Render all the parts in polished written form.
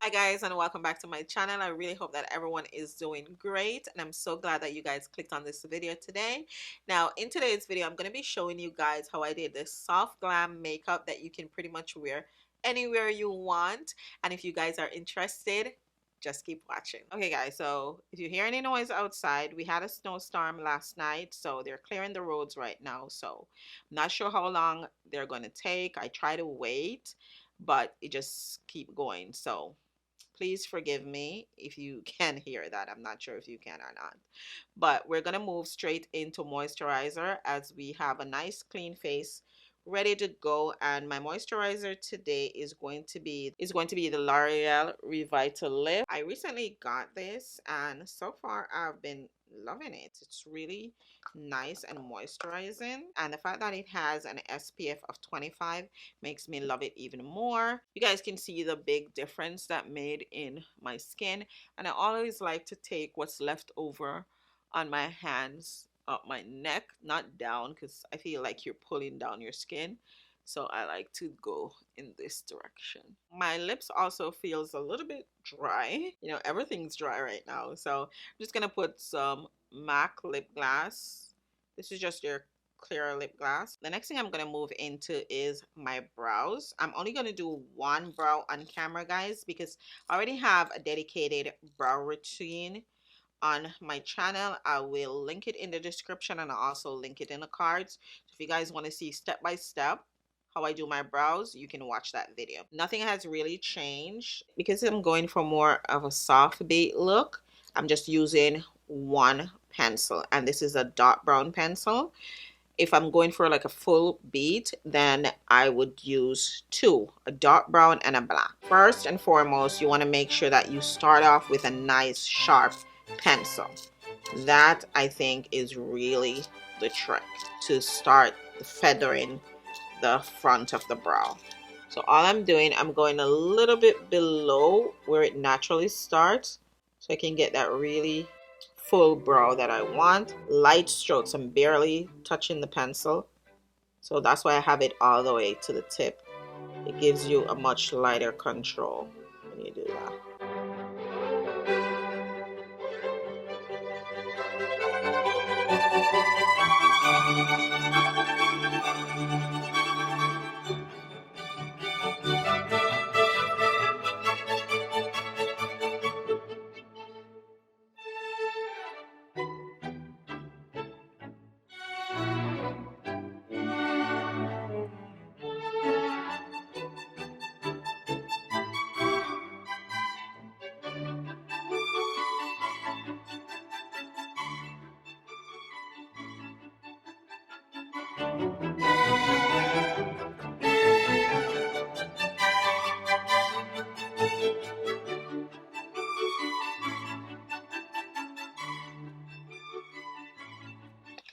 Hi guys, and welcome back to my channel. I really hope that everyone is doing great, and I'm so glad that you guys clicked on this video today. Now in today's video, I'm going to be showing you guys how I did this soft glam makeup that you can pretty much wear anywhere you want. And if you guys are interested, just keep watching. Okay guys, so if you hear any noise outside, we had a snowstorm last night, so they're clearing the roads right now. So I'm not sure how long they're going to take. I try to wait, but it just keep going. So please forgive me if you can hear that. I'm not sure if you can or not. But we're going to move straight into moisturizer as we have a nice clean face ready to go. And my moisturizer today is going to be the L'Oreal Revital Lift. I recently got this and so far I've been loving it. It's really nice and moisturizing, and the fact that it has an SPF of 25 makes me love it even more. You guys can see the big difference that made in my skin, and I always like to take what's left over on my hands up my neck, not down, because I feel like you're pulling down your skin. So I like to go in this direction. My lips also feels a little bit dry. You know, everything's dry right now. So I'm just gonna put some MAC lip gloss. This is just your clear lip gloss. The next thing I'm going to move into is my brows. I'm only going to do one brow on camera, guys, because I already have a dedicated brow routine on my channel. I will link it in the description, and I'll also link it in the cards. So if you guys want to see step by step how I do my brows, you can watch that video. Nothing has really changed because I'm going for more of a soft beige look. I'm just using one pencil, and this is a dark brown pencil. If I'm going for like a full beat, then I would use two, a dark brown and a black. First and foremost, you want to make sure that you start off with a nice sharp pencil. That, I think, is really the trick to start feathering the front of the brow. So all I'm doing, I'm going a little bit below where it naturally starts so I can get that really full brow that I want. Light strokes, I'm barely touching the pencil. So that's why I have it all the way to the tip. It gives you a much lighter control when you do that.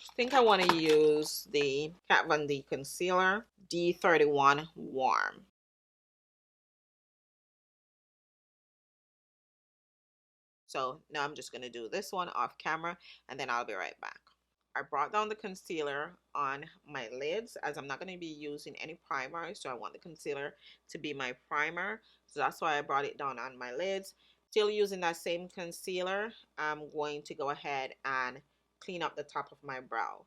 I think I want to use the Kat Von D concealer, D31 Warm. So now I'm just going to do this one off camera, and then I'll be right back. I brought down the concealer on my lids as I'm not going to be using any primer, so I want the concealer to be my primer. So that's why I brought it down on my lids. Still using that same concealer, I'm going to go ahead and clean up the top of my brow.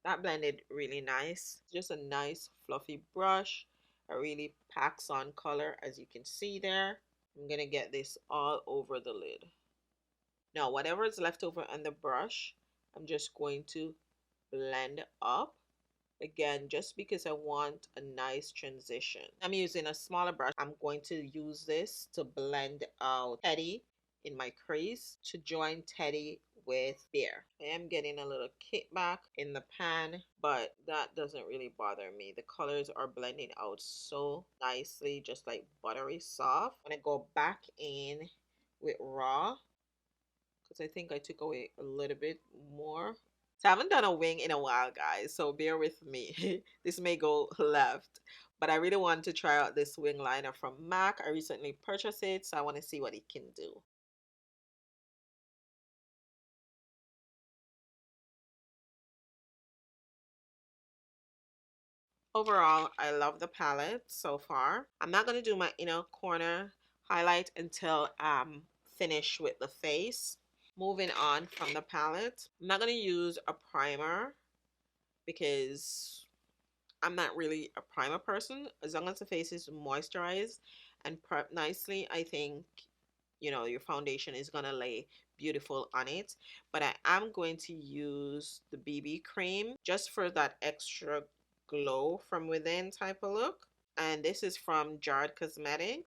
That blended really nice. Just a nice fluffy brush. It really packs on color, as you can see there. I'm going to get this all over the lid. Now, whatever is left over on the brush, I'm just going to blend up. Again, just because I want a nice transition. I'm using a smaller brush. I'm going to use this to blend out Teddy in my crease to join Teddy with Bear. I am getting a little kickback in the pan, but that doesn't really bother me. The colors are blending out so nicely, just like buttery soft. I'm gonna go back in with Raw because I think I took away a little bit more. So I haven't done a wing in a while, guys, so bear with me. This may go left, but I really want to try out this wing liner from MAC. I recently purchased it, so I want to see what it can do. Overall, I love the palette so far. I'm not going to do my inner corner highlight until I'm finished with the face. Moving on from the palette, I'm not going to use a primer because I'm not really a primer person. As long as the face is moisturized and prepped nicely, I think, you know, your foundation is going to lay beautiful on it. But I am going to use the BB cream just for that extra glow from within type of look. And this is from Gerard Cosmetic.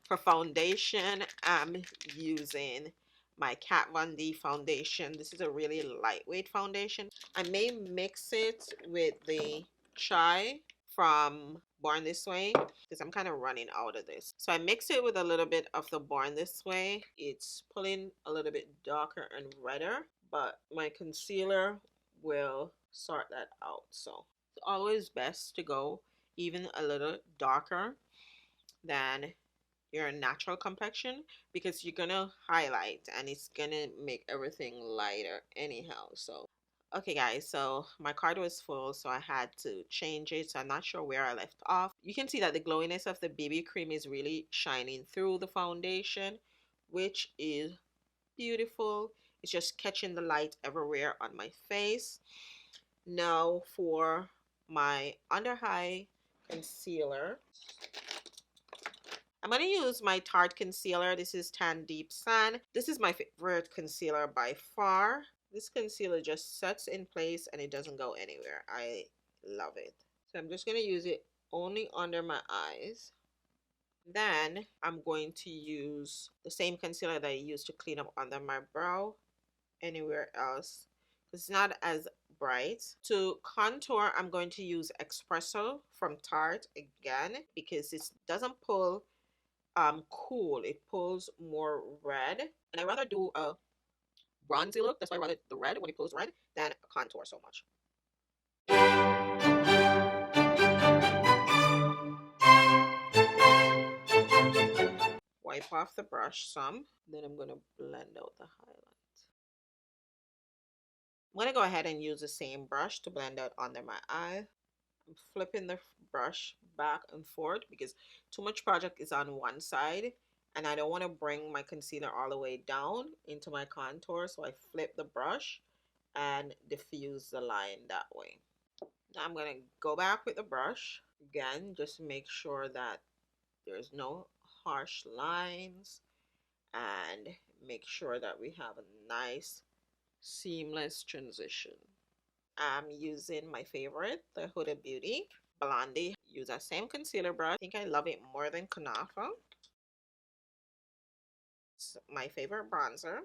For foundation, I'm using my Kat Von D foundation. This is a really lightweight foundation. I may mix it with the chai from Born This Way because I'm kind of running out of this. So I mix it with a little bit of the Born This Way. It's pulling a little bit darker and redder, but my concealer will sort that out. So it's always best to go even a little darker than your natural complexion because you're gonna highlight and it's gonna make everything lighter anyhow. So okay guys, so my card was full, so I had to change it. So I'm not sure where I left off. You can see that the glowiness of the BB cream is really shining through the foundation, which is beautiful. It's just catching the light everywhere on my face. Now for my under eye concealer, I'm going to use my Tarte concealer. This is Tan Deep Sand. This is my favorite concealer by far. This concealer just sets in place and it doesn't go anywhere. I love it. So I'm just going to use it only under my eyes. Then I'm going to use the same concealer that I used to clean up under my brow anywhere else. It's not as bright. To contour, I'm going to use Espresso from Tarte again because it doesn't pull cool, it pulls more red, and I rather do a bronzy look. That's why I rather the red when it pulls red than a contour so much. Wipe off the brush some, then I'm going to blend out the highlight. I'm going to go ahead and use the same brush to blend out under my eye. I'm flipping the brush back and forth because too much product is on one side and I don't want to bring my concealer all the way down into my contour, so I flip the brush and diffuse the line that way. Now I'm going to go back with the brush again, just to make sure that there's no harsh lines and make sure that we have a nice seamless transition. I'm using my favorite, the Huda Beauty Blondie. Use that same concealer brush. I think I love it more than Kunafa. It's my favorite bronzer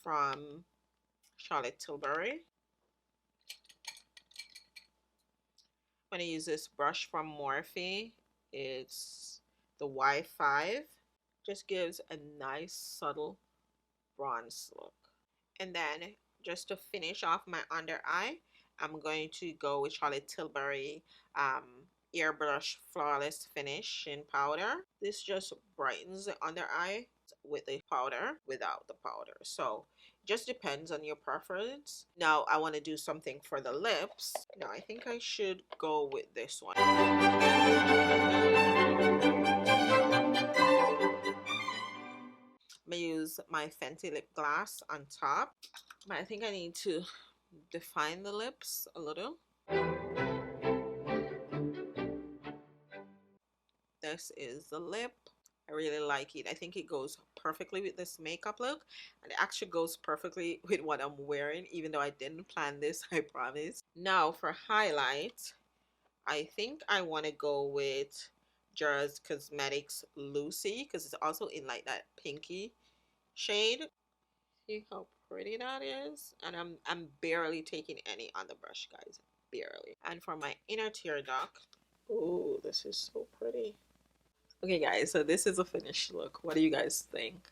from Charlotte Tilbury. I'm going to use this brush from Morphe. It's the Y5. Just gives a nice subtle bronze look. And then just to finish off my under eye, I'm going to go with Charlotte Tilbury Airbrush Flawless Finish in powder. This just brightens the under eye with the powder without the powder. So just depends on your preference. Now I want to do something for the lips. Now I think I should go with this one. I'm going to use my Fenty lip gloss on top. But I think I need to define the lips a little. This is the lip. I really like it. I think it goes perfectly with this makeup look, and it actually goes perfectly with what I'm wearing, even though I didn't plan this, I promise. Now for highlight, I think I want to go with Gerard Cosmetics Lucy because it's also in like that pinky shade. See how pretty that is? And I'm barely taking any on the brush, guys. Barely. And for my inner tear duct, oh, this is so pretty. Okay guys, so this is a finished look. What do you guys think?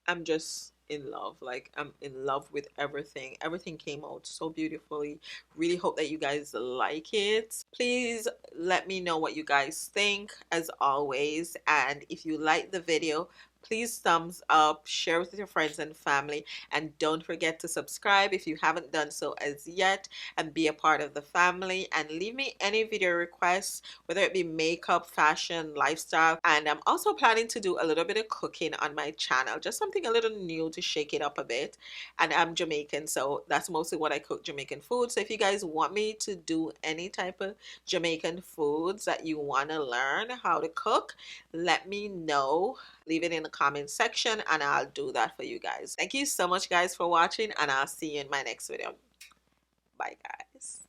I'm just in love. Like, I'm in love with everything. Everything came out so beautifully. Really hope that you guys like it. Please let me know what you guys think as always. And if you like the video, please thumbs up, share with your friends and family, and don't forget to subscribe if you haven't done so as yet, and be a part of the family. And leave me any video requests, whether it be makeup, fashion, lifestyle. And I'm also planning to do a little bit of cooking on my channel, just something a little new to shake it up a bit. And I'm Jamaican, so that's mostly what I cook, Jamaican food. So if you guys want me to do any type of Jamaican foods that you want to learn how to cook, let me know. Leave it in the comment section and I'll do that for you guys. Thank you so much guys for watching, and I'll see you in my next video. Bye guys.